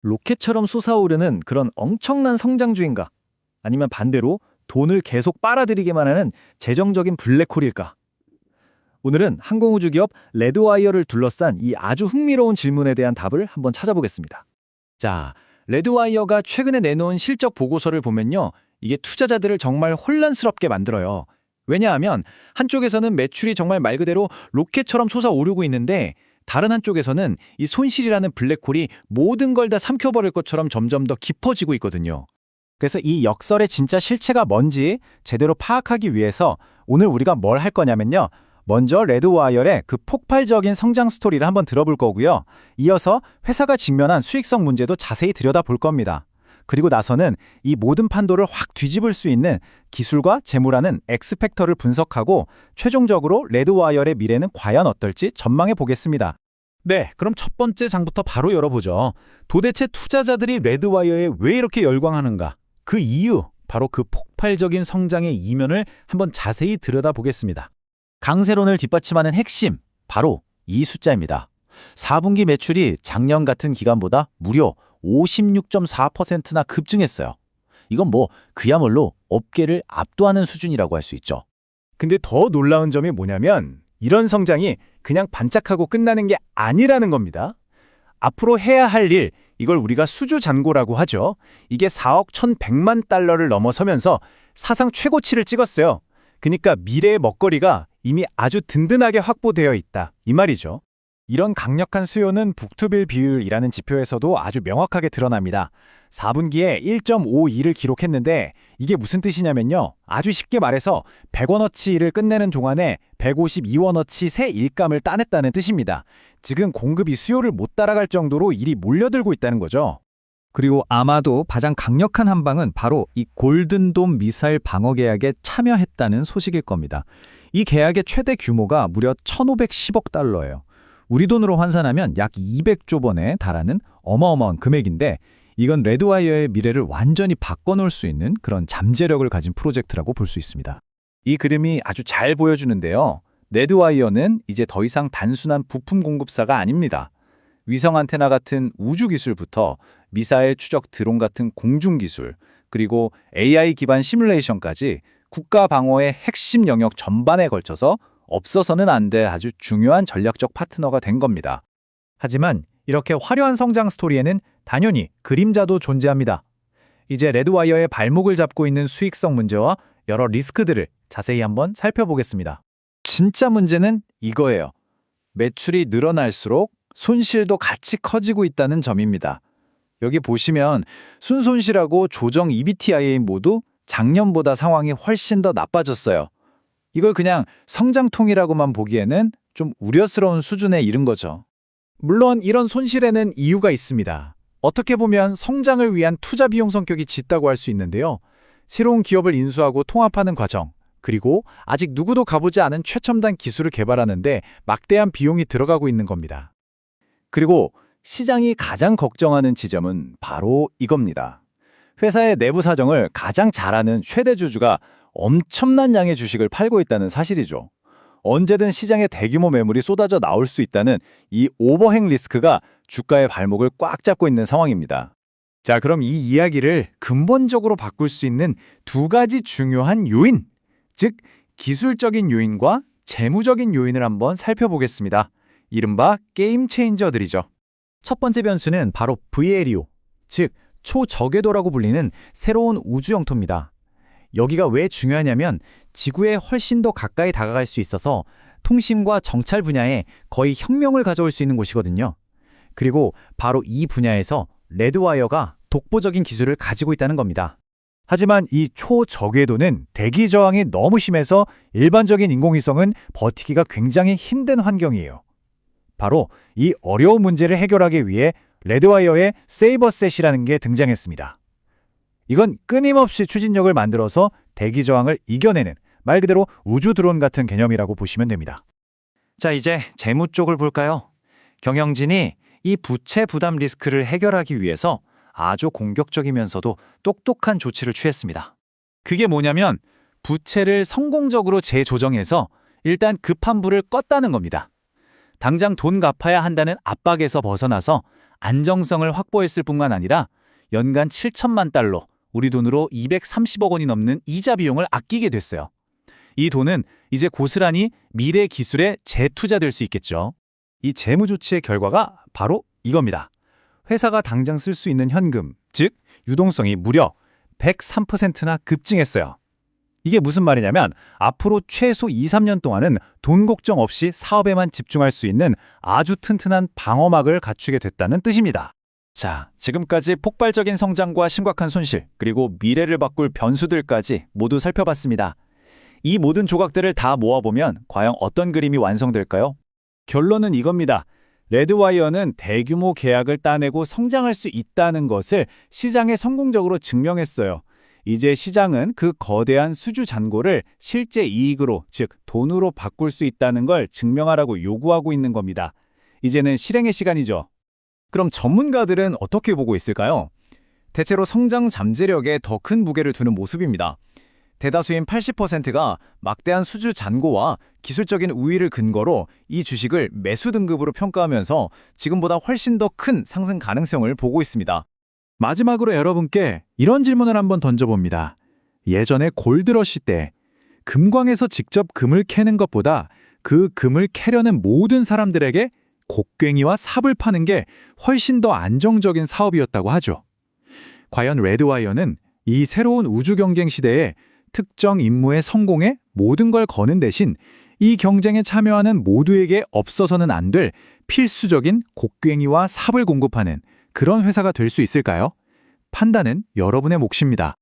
로켓처럼 솟아오르는 그런 엄청난 성장주인가? 아니면 반대로 돈을 계속 빨아들이게만 하는 재정적인 블랙홀일까? 오늘은 항공우주 기업 레드와이어를 둘러싼 이 아주 흥미로운 질문에 대한 답을 한번 찾아보겠습니다. 자, 레드와이어가 최근에 내놓은 실적 보고서를 보면요. 이게 투자자들을 정말 혼란스럽게 만들어요. 왜냐하면 한쪽에서는 매출이 정말 말 그대로 로켓처럼 솟아오르고 있는데 다른 한쪽에서는 이 손실이라는 블랙홀이 모든 걸 다 삼켜버릴 것처럼 점점 더 깊어지고 있거든요. 그래서 이 역설의 진짜 실체가 뭔지 제대로 파악하기 위해서 오늘 우리가 뭘 할 거냐면요. 먼저 레드와이어의 그 폭발적인 성장 스토리를 한번 들어볼 거고요. 이어서 회사가 직면한 수익성 문제도 자세히 들여다볼 겁니다. 그리고 나서는 이 모든 판도를 확 뒤집을 수 있는 기술과 재무라는 X팩터를 분석하고 최종적으로 레드와이어의 미래는 과연 어떨지 전망해 보겠습니다. 네, 그럼 첫 번째 장부터 바로 열어보죠. 도대체 투자자들이 레드와이어에 왜 이렇게 열광하는가? 그 이유, 바로 그 폭발적인 성장의 이면을 한번 자세히 들여다보겠습니다. 강세론을 뒷받침하는 핵심, 바로 이 숫자입니다. 4분기 매출이 작년 같은 기간보다 무려 56.4%나 급증했어요. 이건 그야말로 업계를 압도하는 수준이라고 할 수 있죠. 근데 더 놀라운 점이 뭐냐면 이런 성장이 그냥 반짝하고 끝나는 게 아니라는 겁니다. 앞으로 해야 할 일, 이걸 우리가 수주잔고라고 하죠. 이게 4억 1,100만 달러를 넘어서면서 사상 최고치를 찍었어요. 그러니까 미래의 먹거리가 이미 아주 든든하게 확보되어 있다, 이 말이죠. 이런 강력한 수요는 북투빌 비율이라는 지표에서도 아주 명확하게 드러납니다. 4분기에 1.52를 기록했는데 이게 무슨 뜻이냐면요. 아주 쉽게 말해서 100원어치를 끝내는 동안에 152원어치 새 일감을 따냈다는 뜻입니다. 지금 공급이 수요를 못 따라갈 정도로 일이 몰려들고 있다는 거죠. 그리고 아마도 가장 강력한 한 방은 바로 이 골든돔 미사일 방어 계약에 참여했다는 소식일 겁니다. 이 계약의 최대 규모가 무려 1,510억 달러예요. 우리 돈으로 환산하면 약 200조 원에 달하는 어마어마한 금액인데 이건 레드와이어의 미래를 완전히 바꿔놓을 수 있는 그런 잠재력을 가진 프로젝트라고 볼 수 있습니다. 이 그림이 아주 잘 보여주는데요. 레드와이어는 이제 더 이상 단순한 부품 공급사가 아닙니다. 위성 안테나 같은 우주 기술부터 미사일 추적 드론 같은 공중 기술, 그리고 AI 기반 시뮬레이션까지 국가 방어의 핵심 영역 전반에 걸쳐서 없어서는 안 될 아주 중요한 전략적 파트너가 된 겁니다. 하지만 이렇게 화려한 성장 스토리에는 당연히 그림자도 존재합니다. 이제 레드와이어의 발목을 잡고 있는 수익성 문제와 여러 리스크들을 자세히 한번 살펴보겠습니다. 진짜 문제는 이거예요. 매출이 늘어날수록 손실도 같이 커지고 있다는 점입니다. 여기 보시면 순손실하고 조정 EBITA 모두 작년보다 상황이 훨씬 더 나빠졌어요. 이걸 그냥 성장통이라고만 보기에는 좀 우려스러운 수준에 이른 거죠. 물론 이런 손실에는 이유가 있습니다. 어떻게 보면 성장을 위한 투자 비용 성격이 짙다고 할 수 있는데요. 새로운 기업을 인수하고 통합하는 과정, 그리고 아직 누구도 가보지 않은 최첨단 기술을 개발하는데 막대한 비용이 들어가고 있는 겁니다. 그리고 시장이 가장 걱정하는 지점은 바로 이겁니다. 회사의 내부 사정을 가장 잘 아는 최대 주주가 엄청난 양의 주식을 팔고 있다는 사실이죠. 언제든 시장에 대규모 매물이 쏟아져 나올 수 있다는 이 오버행 리스크가 주가의 발목을 꽉 잡고 있는 상황입니다. 자, 그럼 이 이야기를 근본적으로 바꿀 수 있는 두 가지 중요한 요인, 즉 기술적인 요인과 재무적인 요인을 한번 살펴보겠습니다. 이른바 게임 체인저들이죠. 첫 번째 변수는 바로 VLEO, 즉 초저궤도라고 불리는 새로운 우주 영토입니다. 여기가 왜 중요하냐면 지구에 훨씬 더 가까이 다가갈 수 있어서 통신과 정찰 분야에 거의 혁명을 가져올 수 있는 곳이거든요. 그리고 바로 이 분야에서 레드와이어가 독보적인 기술을 가지고 있다는 겁니다. 하지만 이 초저궤도는 대기 저항이 너무 심해서 일반적인 인공위성은 버티기가 굉장히 힘든 환경이에요. 바로 이 어려운 문제를 해결하기 위해 레드와이어의 세이버셋이라는 게 등장했습니다. 이건 끊임없이 추진력을 만들어서 대기 저항을 이겨내는 말 그대로 우주 드론 같은 개념이라고 보시면 됩니다. 자, 이제 재무 쪽을 볼까요? 경영진이 이 부채 부담 리스크를 해결하기 위해서 아주 공격적이면서도 똑똑한 조치를 취했습니다. 그게 뭐냐면 부채를 성공적으로 재조정해서 일단 급한 불을 껐다는 겁니다. 당장 돈 갚아야 한다는 압박에서 벗어나서 안정성을 확보했을 뿐만 아니라 연간 7천만 달러, 우리 돈으로 230억 원이 넘는 이자 비용을 아끼게 됐어요. 이 돈은 이제 고스란히 미래 기술에 재투자될 수 있겠죠. 이 재무 조치의 결과가 바로 이겁니다. 회사가 당장 쓸 수 있는 현금, 즉 유동성이 무려 103%나 급증했어요. 이게 무슨 말이냐면 앞으로 최소 2, 3년 동안은 돈 걱정 없이 사업에만 집중할 수 있는 아주 튼튼한 방어막을 갖추게 됐다는 뜻입니다. 자, 지금까지 폭발적인 성장과 심각한 손실, 그리고 미래를 바꿀 변수들까지 모두 살펴봤습니다. 이 모든 조각들을 다 모아보면 과연 어떤 그림이 완성될까요? 결론은 이겁니다. 레드와이어는 대규모 계약을 따내고 성장할 수 있다는 것을 시장에 성공적으로 증명했어요. 이제 시장은 그 거대한 수주 잔고를 실제 이익으로, 즉 돈으로 바꿀 수 있다는 걸 증명하라고 요구하고 있는 겁니다. 이제는 실행의 시간이죠. 그럼 전문가들은 어떻게 보고 있을까요? 대체로 성장 잠재력에 더 큰 무게를 두는 모습입니다. 대다수인 80%가 막대한 수주 잔고와 기술적인 우위를 근거로 이 주식을 매수 등급으로 평가하면서 지금보다 훨씬 더 큰 상승 가능성을 보고 있습니다. 마지막으로 여러분께 이런 질문을 한번 던져봅니다. 예전에 골드러시 때 금광에서 직접 금을 캐는 것보다 그 금을 캐려는 모든 사람들에게 곡괭이와 삽을 파는 게 훨씬 더 안정적인 사업이었다고 하죠. 과연 레드와이어는 이 새로운 우주 경쟁 시대에 특정 임무의 성공에 모든 걸 거는 대신 이 경쟁에 참여하는 모두에게 없어서는 안 될 필수적인 곡괭이와 삽을 공급하는 그런 회사가 될 수 있을까요? 판단은 여러분의 몫입니다.